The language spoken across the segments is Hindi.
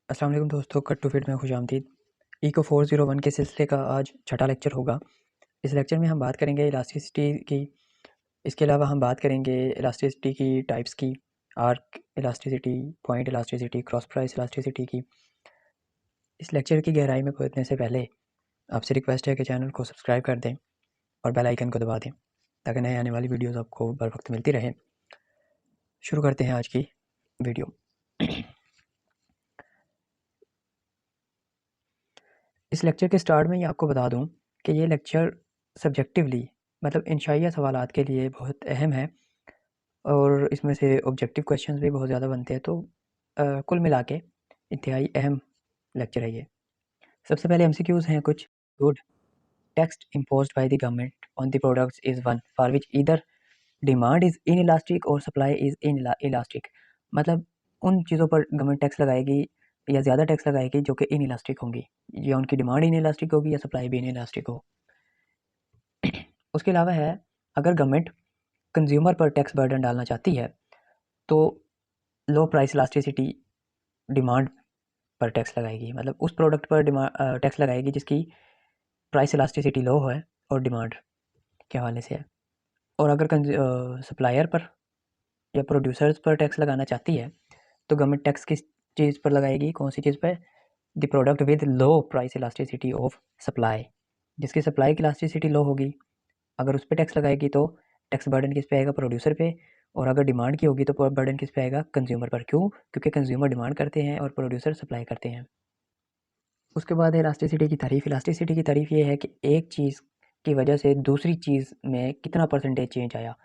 अस्सलाम वालेकुम दोस्तों, कट टू फिट में खुशामदीद। इको 401 के सिलसिले का आज छठा लेक्चर होगा। इस लेक्चर में हम बात करेंगे इलास्टिसिटी की। इसके अलावा हम बात करेंगे इलास्टिसिटी की टाइप्स की, arc elasticity, point elasticity, cross price elasticity की। इस लेक्चर की गहराई में पहुंचने से पहले आपसे रिक्वेस्ट है कि चैनल को सब्सक्राइब कर दें और बेल आइकन को दबा दें ताकि नए आने वाली वीडियोज़ आपको बर वक्त मिलती रहे। शुरू करते हैं आज की वीडियो। इस लेक्चर के स्टार्ट में ही आपको बता दूं कि ये लेक्चर सब्जेक्टिवली मतलब इंशाइया सवालात के लिए बहुत अहम है और इसमें से ऑब्जेक्टिव क्वेश्चंस भी बहुत ज़्यादा बनते हैं। तो कुल मिला के इंतहाई अहम लेक्चर है ये। सबसे पहले एमसीक्यूज़ हैं कुछ। Good text imposed by the government on the products is one for which either demand is in elastic और सप्लाई इज़ इन इलास्टिक। मतलब उन चीज़ों पर गवर्नमेंट टैक्स लगाएगी या ज़्यादा टैक्स लगाएगी जो कि इन इलास्टिक होंगी, या उनकी डिमांड इन इलास्टिक होगी या सप्लाई भी इन इलास्टिक हो। उसके अलावा है, अगर गवर्नमेंट कंज्यूमर पर टैक्स बर्डन डालना चाहती है तो लो प्राइस इलास्टिसिटी डिमांड पर टैक्स लगाएगी, मतलब उस प्रोडक्ट पर टैक्स लगाएगी जिसकी प्राइस इलास्टिसिटी लो है और डिमांड के हवाले से है। और अगर सप्लायर पर या प्रोड्यूसर्स पर टैक्स लगाना चाहती है तो गवर्नमेंट टैक्स किस चीज़ पर लगाएगी, कौन सी चीज़ पर? The product with low price elasticity of supply, जिसकी सप्लाई की इलास्टिसिटी लो होगी, अगर उस पर टैक्स लगाएगी तो टैक्स बर्डन किस पे आएगा? प्रोड्यूसर पे। और अगर डिमांड की होगी तो बर्डन किस पे आएगा? कंज्यूमर पर। क्यों? क्योंकि कंज्यूमर डिमांड करते हैं और प्रोड्यूसर सप्लाई करते हैं। उसके बाद है इलास्टिसिटी की तारीफ। इलास्टिसिटी की तारीफ ये है कि एक चीज़ की वजह से दूसरी चीज़ में कितना परसेंटेज चेंज आया,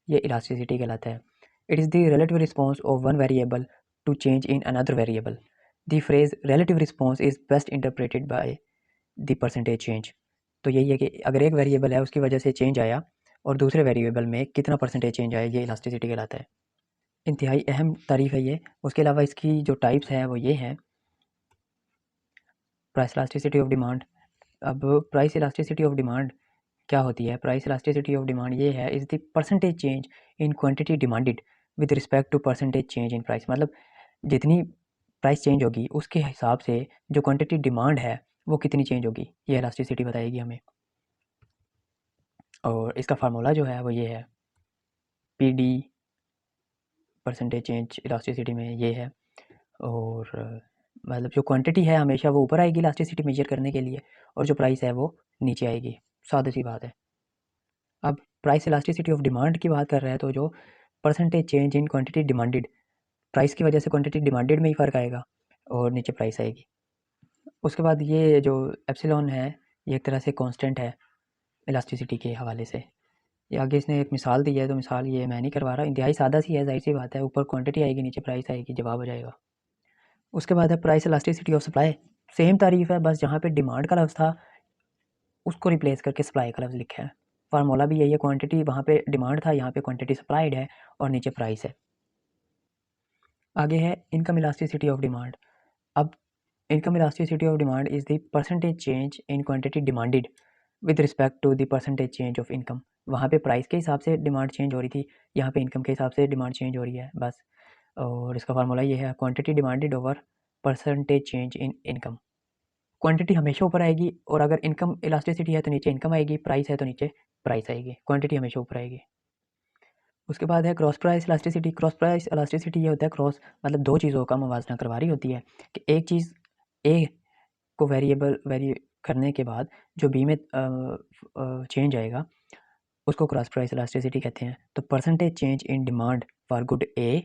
ये इलास्टिसिटी कहलाता है। It is the relative response of one variable to change in another variable. The phrase relative response is best interpreted by the percentage change. तो यही है कि अगर एक वेरिएबल है उसकी वजह से चेंज आया और दूसरे वेरिएबल में कितना परसेंटेज चेंज आया, ये इलास्टिसिटी कहलाता है। इंतहाई अहम तारीफ है ये। उसके अलावा इसकी जो टाइप्स हैं वो ये हैं। Price elasticity of demand. अब प्राइस इलास्टिसिटी ऑफ डिमांड क्या होती है? प्राइस इलास्टिसिटी ऑफ डिमांड ये है, is the percentage change in quantity demanded with respect to percentage change in price. मतलब जितनी प्राइस चेंज होगी उसके हिसाब से जो क्वांटिटी डिमांड है वो कितनी चेंज होगी, ये इलास्टिसिटी बताएगी हमें। और इसका फार्मूला जो है वो ये है, P D percentage change elasticity में ये है। और मतलब जो क्वांटिटी है हमेशा वो ऊपर आएगी इलास्टिसिटी मेजर करने के लिए, और जो प्राइस है वो नीचे आएगी। सादी सी बात है। अब प्राइस इलास्टिसिटी ऑफ डिमांड की बात कर रहे हैं तो जो percentage change in quantity demanded, price की वजह से क्वांटिटी डिमांडेड में ही फ़र्क आएगा और नीचे प्राइस आएगी। उसके बाद ये जो एप्सिलॉन है ये एक तरह से कांस्टेंट है इलास्टिसिटी के हवाले से। ये आगे इसने एक मिसाल दी है, तो मिसाल ये मैं नहीं करवा रहा, इंतहाई सादा सी है, जाहिर सी बात है, ऊपर क्वांटिटी आएगी नीचे प्राइस आएगी, जवाब हो जाएगा। उसके बाद है price elasticity of supply. Same तारीफ है, बस जहाँ पे डिमांड का लफ्ज़ था उसको रिप्लेस करके सप्लाई का लफ्ज़ लिखा है। फार्मूला भी यही है, क्वांटिटी वहाँ पे डिमांड था, यहाँ पे क्वांटिटी सप्लाइड है और नीचे प्राइस है। आगे है इनकम इलास्टिसिटी ऑफ डिमांड। अब income elasticity of demand is the percentage change in quantity demanded with respect to the percentage change of income. वहाँ पे प्राइस के हिसाब से डिमांड चेंज हो रही थी, यहाँ पे इनकम के हिसाब से डिमांड चेंज हो रही है, बस। और इसका फार्मूला ये है, quantity demanded over percentage change इन इनकम। क्वांटिटी हमेशा ऊपर आएगी और अगर इनकम इलास्टिसिटी है तो नीचे इनकम आएगी, प्राइस है तो नीचे प्राइस आएगी, क्वांटिटी हमेशा ऊपर आएगी। उसके बाद है cross price elasticity. Cross price elasticity ये होता है, क्रॉस मतलब दो चीज़ों का मुवाजना करवा रही होती है कि एक चीज़ ए को वेरी करने के बाद जो बी में चेंज आएगा उसको क्रॉस प्राइस इलास्टिसिटी कहते हैं। तो percentage change in demand for good A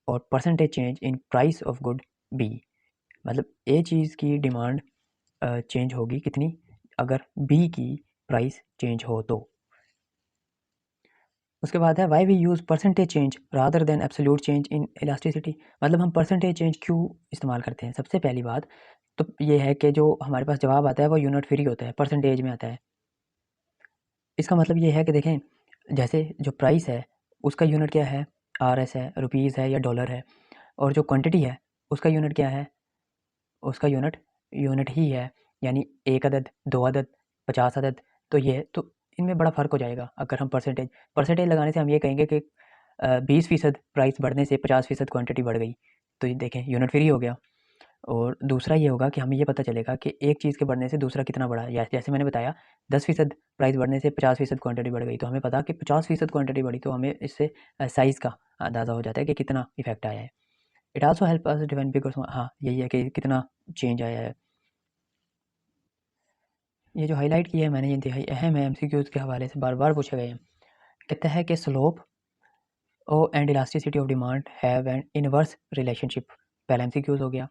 और percentage change in price of good B, मतलब ए चीज़ की डिमांड चेंज होगी कितनी अगर बी की प्राइस चेंज हो तो। उसके बाद है why we use percentage change rather than absolute change in elasticity. मतलब हम परसेंटेज चेंज क्यों इस्तेमाल करते हैं? सबसे पहली बात तो ये है कि जो हमारे पास जवाब आता है वो यूनिट फ्री होता है, परसेंटेज में आता है। इसका मतलब ये है कि देखें, जैसे जो प्राइस है उसका यूनिट क्या है? RS है, रुपीज़ है या डॉलर है। और जो क्वांटिटी है उसका यूनिट क्या है? उसका यूनिट यूनिट ही है, यानी 1 अदद, 2 अदद, 50 अदद। तो ये तो इनमें बड़ा फ़र्क हो जाएगा। अगर हम परसेंटेज लगाने से हम ये कहेंगे कि 20% प्राइस बढ़ने से 50% क्वांटिटी बढ़ गई, तो ये देखें यूनिट फ्री हो गया। और दूसरा ये होगा कि हमें ये पता चलेगा कि एक चीज़ के बढ़ने से दूसरा कितना बढ़ा। या जैसे मैंने बताया 10% प्राइस बढ़ने से 50% क्वांटिटी बढ़ गई, तो हमें पता कि 50% क्वांटिटी बढ़ी, तो हमें इससे साइज़ का अंदाज़ा हो जाता है कि कितना इफेक्ट आया है। It also help us define because हाँ, यही है कि कितना चेंज आया है। ये जो हाईलाइट किया है मैंने, ये इंतहाई अहम है, एमसीक्यूज़ के हवाले से बार बार पूछे गए हैं। कहता है कि स्लोप ओ and elasticity of demand have an inverse relationship. पहला एमसीक्यूज़ हो गया।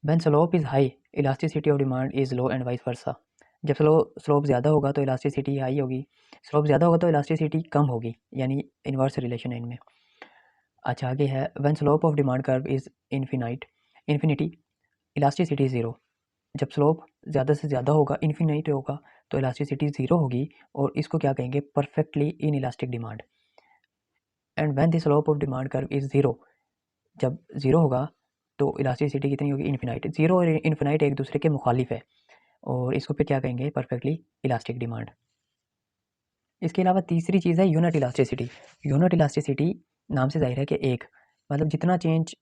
When slope is high elasticity of demand is low and vice versa. जब स्लोप ज़्यादा होगा तो इलास्टिसिटी हाई होगी, स्लोप ज़्यादा होगा तो इलास्टिसिटी कम होगी, यानी इनवर्स रिलेशन है इनमें। अच्छा, आगे है when slope of demand curve is infinity elasticity zero. जब स्लोप ज़्यादा से ज़्यादा होगा, इन्फिनिट होगा, तो इलास्टिसिटी ज़ीरो होगी, और इसको क्या कहेंगे, perfectly in elastic demand. And when the slope of demand curve is zero, जब ज़ीरो होगा तो इलास्टिसिटी कितनी होगी, इन्फिनाइट। ज़ीरो और इन्फिनाइट एक दूसरे के मुखालिफ है, और इसको फिर क्या कहेंगे, परफेक्टली इलास्टिक डिमांड। इसके अलावा तीसरी चीज़ है यूनिट इलास्टिसिटी। यूनिट इलास्टिसिटी नाम से जाहिर है कि एक, मतलब जितना चेंज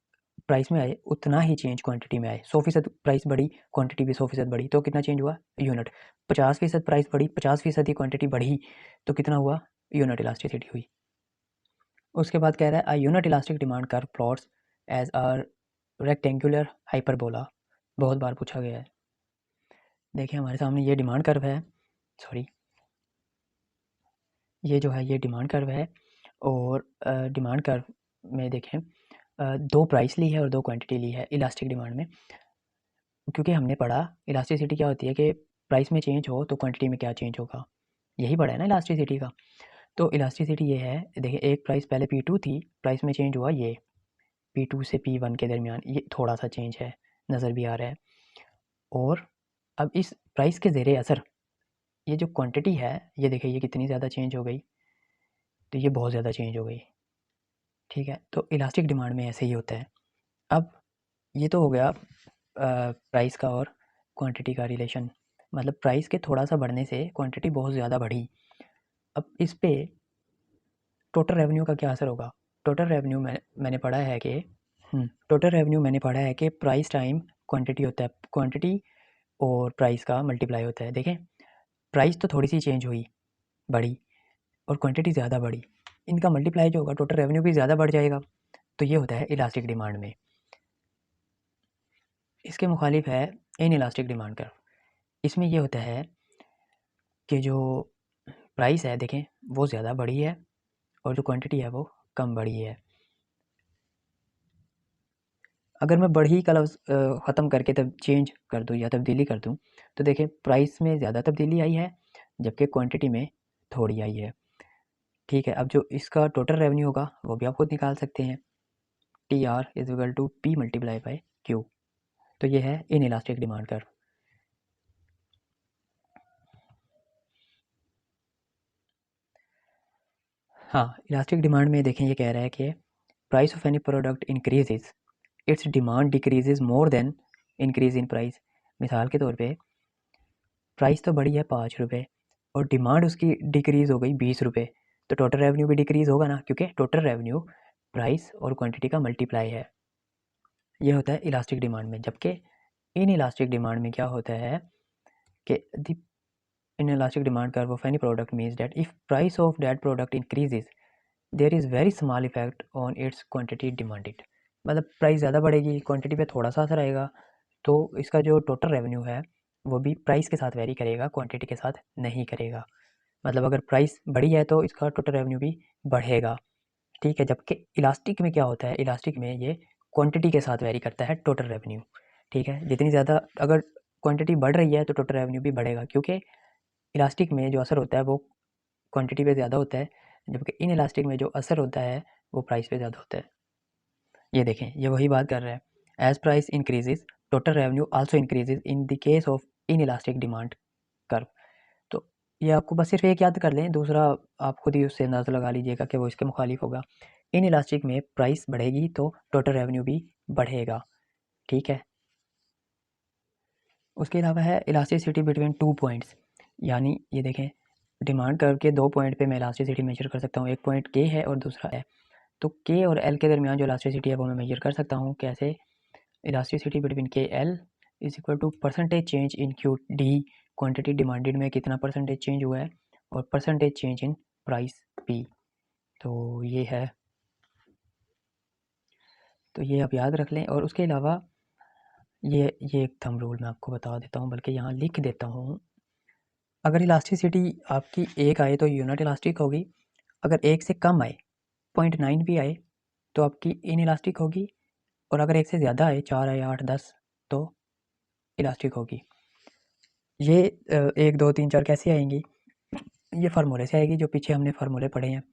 प्राइस में आए उतना ही चेंज क्वांटिटी में आए। 100% प्राइस बढ़ी, क्वांटिटी भी 100% बढ़ी, तो कितना चेंज हुआ, यूनिट। 50% प्राइस बढ़ी, 50% ही क्वांटिटी बढ़ी, तो कितना हुआ, यूनिट इलास्टिसिटी हुई। उसके बाद कह रहा है, a unit elastic demand curve plots as a rectangular hyperbola. बहुत बार पूछा गया है। देखिए हमारे सामने ये डिमांड कर्व है, सॉरी, ये जो है ये डिमांड कर्व है, और डिमांड कर्व में देखें दो प्राइस ली है और दो क्वांटिटी ली है इलास्टिक डिमांड में। क्योंकि हमने पढ़ा इलास्टिसिटी क्या होती है कि प्राइस में चेंज हो तो क्वांटिटी में क्या चेंज होगा, यही पढ़ा है ना इलास्टिसिटी का। तो इलास्टिसिटी ये है, देखिए एक प्राइस पहले P2 थी, प्राइस में चेंज हुआ ये P2 से P1 के दरमियान, ये थोड़ा सा चेंज है, नज़र भी आ रहा है। और अब इस प्राइस के ज़ेरे असर ये जो क्वांटिटी है, ये देखिए ये कितनी ज़्यादा चेंज हो गई, तो ये बहुत ज़्यादा चेंज हो गई। ठीक है, तो इलास्टिक डिमांड में ऐसे ही होता है। अब ये तो हो गया प्राइस का और क्वांटिटी का रिलेशन, मतलब प्राइस के थोड़ा सा बढ़ने से क्वांटिटी बहुत ज़्यादा बढ़ी। अब इस पे टोटल रेवेन्यू का क्या असर होगा। टोटल रेवेन्यू मैंने पढ़ा है कि टोटल रेवेन्यू मैंने पढ़ा है कि प्राइस टाइम क्वांटिटी होता है, क्वांटिटी और प्राइस का मल्टीप्लाई होता है। देखें प्राइस तो थोड़ी सी चेंज हुई, बढ़ी, और क्वांटिटी ज़्यादा बढ़ी, इनका मल्टीप्लाई जो होगा टोटल रेवेन्यू भी ज़्यादा बढ़ जाएगा। तो ये होता है इलास्टिक डिमांड में। इसके मुखालिफ है इन इलास्टिक डिमांड कर्व। इसमें ये होता है कि जो प्राइस है देखें वो ज़्यादा बढ़ी है, और जो क्वांटिटी है वो कम बढ़ी है। अगर मैं बढ़ी का लफ्ज़ ख़त्म करके तब चेंज कर दूँ या तब्दीली कर दूँ, तो देखें प्राइस में ज़्यादा तब्दीली आई है, जबकि क्वांटिटी में थोड़ी आई है। ठीक है, अब जो इसका टोटल रेवेन्यू होगा वो भी आप खुद निकाल सकते हैं, TR is equal to P multiply by Q। तो ये है इन इलास्टिक डिमांड कर्व। हाँ, इलास्टिक डिमांड में देखें ये कह रहा है कि price of any product increases, its demand decreases more than increase in price. मिसाल के तौर पे प्राइस तो बढ़ी है 5 रुपये, और डिमांड उसकी डिक्रीज़ हो गई 20 रुपये, तो टोटल रेवेन्यू भी डिक्रीज़ होगा ना, क्योंकि टोटल रेवेन्यू प्राइस और क्वांटिटी का मल्टीप्लाई है। ये होता है इलास्टिक डिमांड में। जबकि इन इलास्टिक डिमांड में क्या होता है कि the in elastic demand curve of any product means that if price of that product increases there is very small effect on its quantity demanded. मतलब प्राइस ज़्यादा बढ़ेगी, क्वांटिटी पे थोड़ा सा असर आएगा, तो इसका जो टोटल रेवेन्यू है वो भी प्राइस के साथ वेरी करेगा, क्वांटिटी के साथ नहीं करेगा। मतलब अगर प्राइस बढ़ी है तो इसका टोटल रेवेन्यू भी बढ़ेगा। ठीक है, जबकि इलास्टिक में क्या होता है, इलास्टिक में ये क्वांटिटी के साथ वेरी करता है टोटल रेवेन्यू। ठीक है, जितनी ज़्यादा अगर क्वांटिटी बढ़ रही है तो टोटल रेवेन्यू भी बढ़ेगा, क्योंकि इलास्टिक में जो असर होता है वो क्वांटिटी पे ज़्यादा होता है, जबकि इन इलास्टिक में जो असर होता है वो प्राइस पे ज़्यादा होता है। ये देखें ये वही बात कर रहा है, as price increases total revenue also increases in the case of in elastic demand curve. तो ये आपको बस सिर्फ एक याद कर लें, दूसरा आप खुद ही उससे अंदाज़ा लगा लीजिएगा कि वो इसके मुखालिफ होगा। इन इलास्टिक में प्राइस बढ़ेगी तो टोटल रेवेन्यू भी बढ़ेगा। ठीक है, उसके अलावा है इलास्टिसिटी बिटवीन टू पॉइंट्स, यानी ये देखें डिमांड कर्व के दो पॉइंट पे मैं इलास्टिसिटी मेजर कर सकता हूँ, एक पॉइंट K है और दूसरा है। तो K और L के दरमियान जो इलास्टिसिटी है वो मैं मेजर कर सकता हूँ, कैसे, elasticity between K L is equal to percentage change in Q D, quantity demanded में कितना परसेंटेज चेंज हुआ है, और percentage change in price P. तो ये है, तो ये आप याद रख लें। और उसके अलावा ये एक थंब रूल मैं आपको बता देता हूँ, बल्कि यहाँ लिख देता हूँ। अगर इलास्टिसिटी आपकी 1 आए तो यूनिट इलास्टिक होगी, अगर 1 से कम आए 0.9 भी आए तो आपकी इन इलास्टिक होगी, और अगर 1 से ज़्यादा आए 4 आए 8 10 तो इलास्टिक होगी। ये 1 2 3 4 कैसे आएंगी, ये फार्मूले से आएगी जो पीछे हमने फार्मूले पढ़े हैं।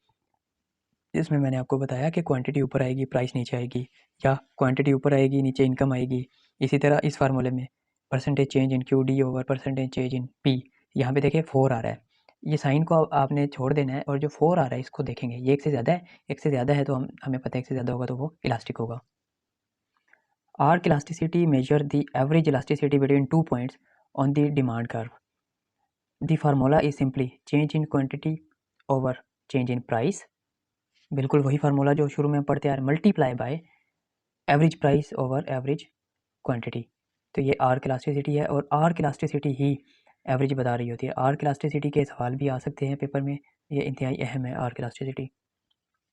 इसमें मैंने आपको बताया कि क्वांटिटी ऊपर आएगी प्राइस नीचे आएगी, या क्वांटिटी ऊपर आएगी नीचे इनकम आएगी। इसी तरह इस फार्मूले में percentage change in Q D over percentage change in P, यहाँ पे देखिए 4 आ रहा है, ये साइन को आपने छोड़ देना है, और जो 4 आ रहा है इसको देखेंगे, ये 1 से ज़्यादा है, 1 से ज़्यादा है तो हमें पता है 1 से ज़्यादा होगा तो वो इलास्टिक होगा। Arc elasticity measure the average elasticity between 2 points on the demand curve. The formula is simply change in quantity over change in price, बिल्कुल वही फार्मूला जो शुरू में पढ़ते आ रहे, multiply by average price over average quantity. तो ये आर्क इलास्टिसिटी है, और आर्क इलास्टिसिटी ही एवरेज बता रही होती है। आर्क इलास्टिसिटी के सवाल भी आ सकते हैं पेपर में, ये इंतहाई अहम है आर्क इलास्टिसिटी।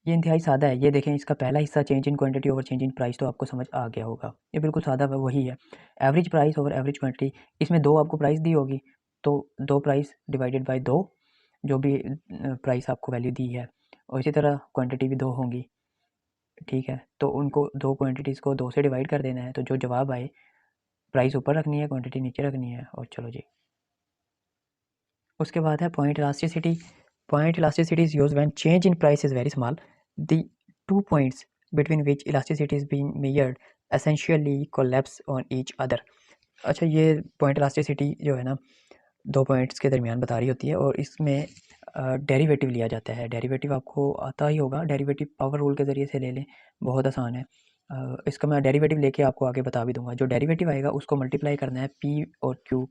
ये इंतहाई सादा है, ये देखें इसका पहला हिस्सा change in quantity over change in price तो आपको समझ आ गया होगा, ये बिल्कुल सादा वही है। Average price over average quantity, इसमें 2 आपको प्राइस दी होगी, तो 2 प्राइस डिवाइडेड बाय 2, जो भी प्राइस आपको वैल्यू दी है, और इसी तरह क्वांटिटी भी 2 होंगी, ठीक है। तो उनको 2 क्वांटिटीज़ को 2 से डिवाइड कर देना है, तो जो जवाब आए प्राइस ऊपर रखनी है, क्वांटिटी नीचे रखनी है, और चलो जी। उसके बाद है point elasticity. Point elasticity is used when change in price is very small, the 2 points between which elasticity is being measured essentially collapse on each other. अच्छा, ये पॉइंट इलास्टिसिटी जो है ना, 2 पॉइंट्स के दरमियान बता रही होती है, और इसमें डेरिवेटिव लिया जाता है। डेरिवेटिव आपको आता ही होगा, डेरिवेटिव पावर रूल के ज़रिए से ले लें, बहुत आसान है। इसका मैं डेरिवेटिव लेके आपको आगे बता भी दूंगा। जो डेरिवेटिव आएगा उसको मल्टीप्लाई करना है पी और क्यू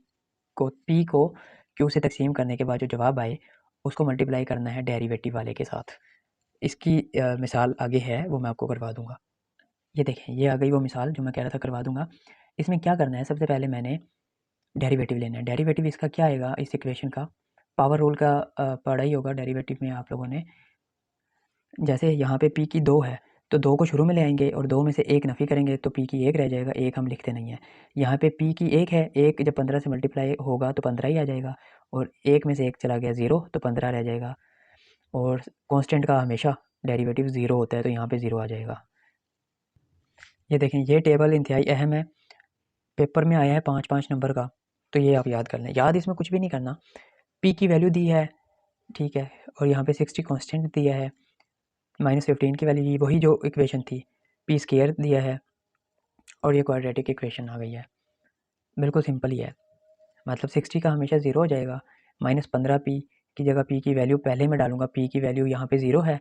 को, पी को क्यू से तकसीम करने के बाद जो जवाब आए उसको मल्टीप्लाई करना है डेरिवेटिव वाले के साथ। इसकी मिसाल आगे है, वो मैं आपको करवा दूंगा। ये देखें, ये आ गई वो मिसाल जो मैं कह रहा था करवा दूंगा। इसमें क्या करना है, सबसे पहले मैंने डेरिवेटिव लेना है। डेरिवेटिव इसका क्या आएगा, इस इक्वेशन का पावर रूल का पढ़ा ही होगा डेरिवेटिव में आप लोगों ने। जैसे यहाँ पे पी की 2 है तो 2 को शुरू में ले आएंगे, और 2 में से 1 नफ़ी करेंगे तो पी की 1 रह जाएगा, 1 हम लिखते नहीं हैं। यहाँ पे पी की 1 है, 1 जब 15 से मल्टीप्लाई होगा तो 15 ही आ जाएगा, और 1 में से 1 चला गया 0 तो 15 रह जाएगा, और कांस्टेंट का हमेशा डेरिवेटिव 0 होता है तो यहाँ पे 0 आ जाएगा। ये देखें, ये टेबल इंतहाई अहम है, पेपर में आया है 5-5 नंबर का, तो ये आप याद कर लें। याद इसमें कुछ भी नहीं करना, पी की वैल्यू दी है, ठीक है, और यहाँ पे 60 कांस्टेंट दिया है, -15 की वैल्यू वही जो इक्वेशन थी, पी स्क्वायर दिया है, और ये क्वाड्रेटिक इक्वेशन आ गई है। बिल्कुल सिंपल ही है, मतलब 60 का हमेशा 0 हो जाएगा। -15 पी की जगह पी की वैल्यू पहले मैं डालूंगा, पी की वैल्यू यहाँ पे 0 है,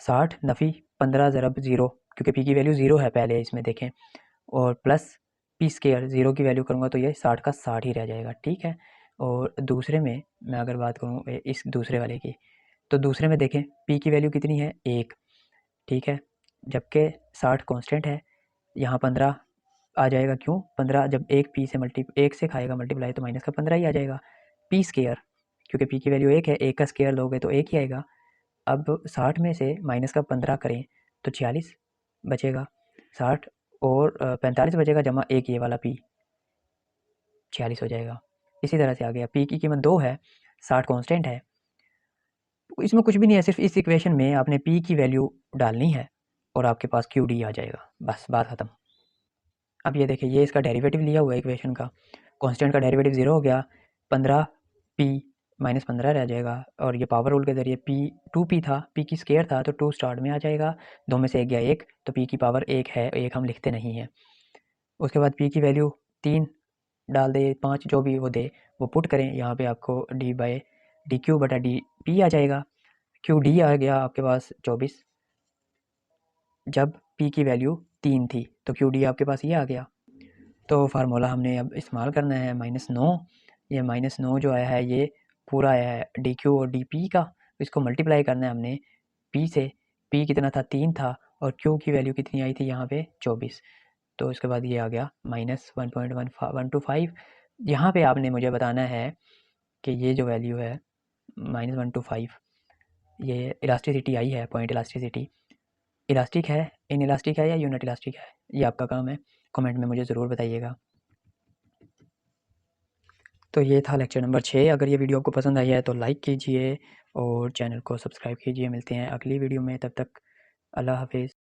60 नफ़ी 15 ज़रब 0, क्योंकि पी की वैल्यू 0 है पहले इसमें देखें, और प्लस पी स्क्वायर 0 की वैल्यू करूँगा तो ये 60 का 60 ही रह जाएगा, ठीक है। और दूसरे में मैं अगर बात करूँ इस दूसरे वाले की, तो दूसरे में देखें पी की वैल्यू कितनी है, 1, ठीक है, जबकि 60 कांस्टेंट है, यहाँ 15 आ जाएगा। क्यों 15, जब 1 से खाएगा मल्टीप्लाई तो माइनस का 15 ही आ जाएगा। पी स्क्वायर, क्योंकि पी की वैल्यू 1 है, 1 का स्क्वायर लोगे तो 1 ही आएगा। अब 60 में से माइनस का 15 करें तो 46 बचेगा, 60 और 45 बचेगा, जमा 1 ये वाला पी, 46 हो जाएगा। इसी तरह से आ गया, पी की कीमत 2 है, 60 कांस्टेंट है, इसमें कुछ भी नहीं है, सिर्फ इस इक्वेशन में आपने पी की वैल्यू डालनी है और आपके पास क्यू डी आ जाएगा, बस बात ख़त्म। अब ये देखिए, ये इसका डेरिवेटिव लिया हुआ है इक्वेशन का, कांस्टेंट का डेरिवेटिव 0 हो गया, 15 पी -15 रह जाएगा, और ये पावर रूल के ज़रिए पी 2p था, पी की स्क्वायर था तो 2 स्टार्ट में आ जाएगा, 2 में से 1 गया 1, तो पी की पावर 1 है, 1 हम लिखते नहीं हैं। उसके बाद पी की वैल्यू 3 डाल दे, 5 जो भी वो दे वो पुट करें, यहाँ पे आपको d/dq/dt आ जाएगा। क्यू डी आ गया आपके पास 24, जब पी की वैल्यू 3 थी तो क्यू डी आपके पास ये आ गया। तो फार्मूला हमने अब इस्तेमाल करना है -9, ये -9 जो आया है ये पूरा आया है डी क्यू और डी पी का, इसको मल्टीप्लाई करना है हमने पी से, पी कितना था 3 था, और क्यू की वैल्यू कितनी आई थी यहाँ पे 24। तो इसके बाद ये आ गया -1.125। यहाँ पे आपने मुझे बताना है कि ये जो वैल्यू है -125, ये इलास्टिसिटी आई है, पॉइंट इलास्टिसिटी इलास्टिक है, इन इलास्टिक है या यूनिट इलास्टिक है, ये आपका काम है, कमेंट में मुझे ज़रूर बताइएगा। तो ये था लेक्चर नंबर 6। अगर ये वीडियो आपको पसंद आई है तो लाइक कीजिए और चैनल को सब्सक्राइब कीजिए। मिलते हैं अगली वीडियो में, तब तक अल्लाह हाफिज़।